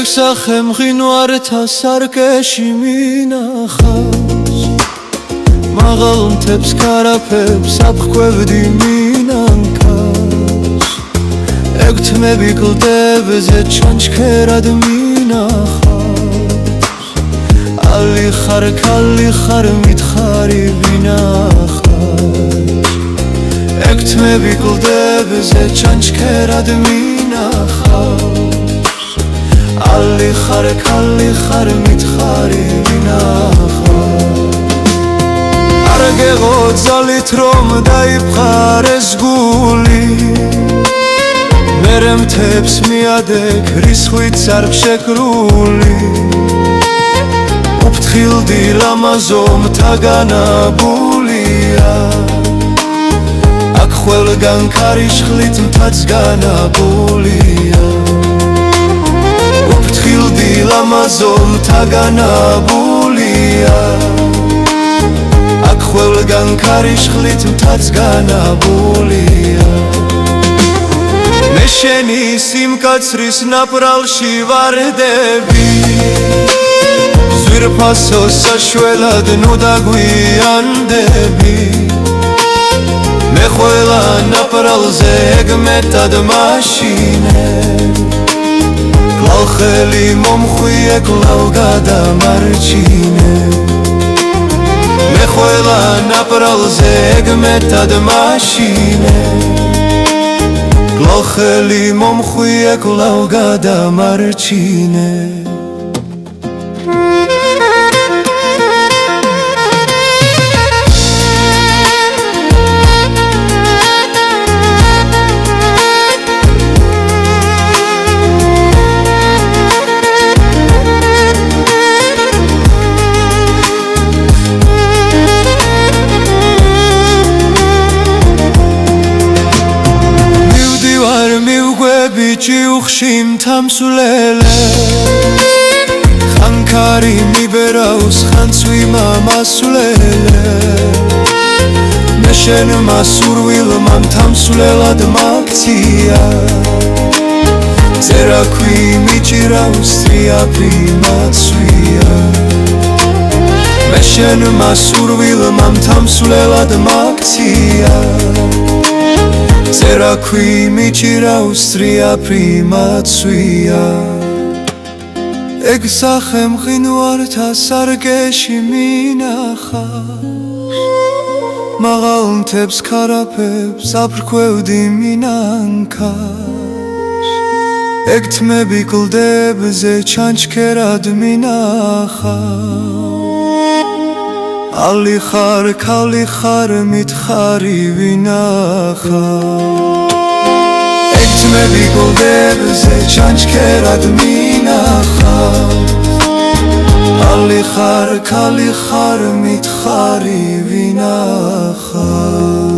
ეგსახე მღინვართა სარკეში მინახავს მაღალ მთებს ქარაფებს აფრქვევდი მინანქავს ეგ თმები კლდებზე ჩანჩქერად მინახავს ალი ხარ ქალი ხარ მითხარი ვინახავს ეგ თმები კლდებზე ჩანჩქერად მინახავს ალი ხარ ქალი ხარ მითხარი ვინახავს არ გეღო ძალით რომ დაიფხარეს გული მერე მთებს მიადეკ რისხვით სარფშეკრული უფრთხილდი ლამაზო მთაგანაბულია აქ ყველგან ქარიშხლით მთაც განაბულია უფრთხილდი ლამაზო მთაგანაბულია აქ ყველგან ქარიშხლით მთაც განაბულია მე შენი სიმკაცრის ნაპრალში ვარდები ზვირფასო საშველად ნუ დაგვიანდები მე ყველა ნაპრალზე ეგ მეტად მაშინებ კლავ ხელი მომხვიე კლავ გადამარჩინებ მე ყველა ნაპრალზე ეგ მეტად მაშინებ კლავ ხელი მომხვიე კლავ გადამარჩინებ ჭიუხში მთამსვლელე ხანქარი მიბერავს ხანცვი მამასვლელე მე შენ მასურვილმა მთამსვლელად მაქცია ზერაქვი მიჭირავს სტრიაფი მაცვია მე შენ მასურვილმა მთამსვლელად მაქცია ზერაქვი მიჭირავს სტრიაფი მაცვია ეგ სახე მღინვართა სარკეში მინახავს მაღალ მთებს ქარაფებს აფრქვევდი მინანქავს ეგ თმები კლდებზე ჩანჩქერად მინახავს ალი ხარ ქალი ხარ მითხარი ვინახავს ეგ თმები კლდებზე ჩანჩქერად მინახავს ალი ხარ ქალი ხარ მითხარი ვინახავს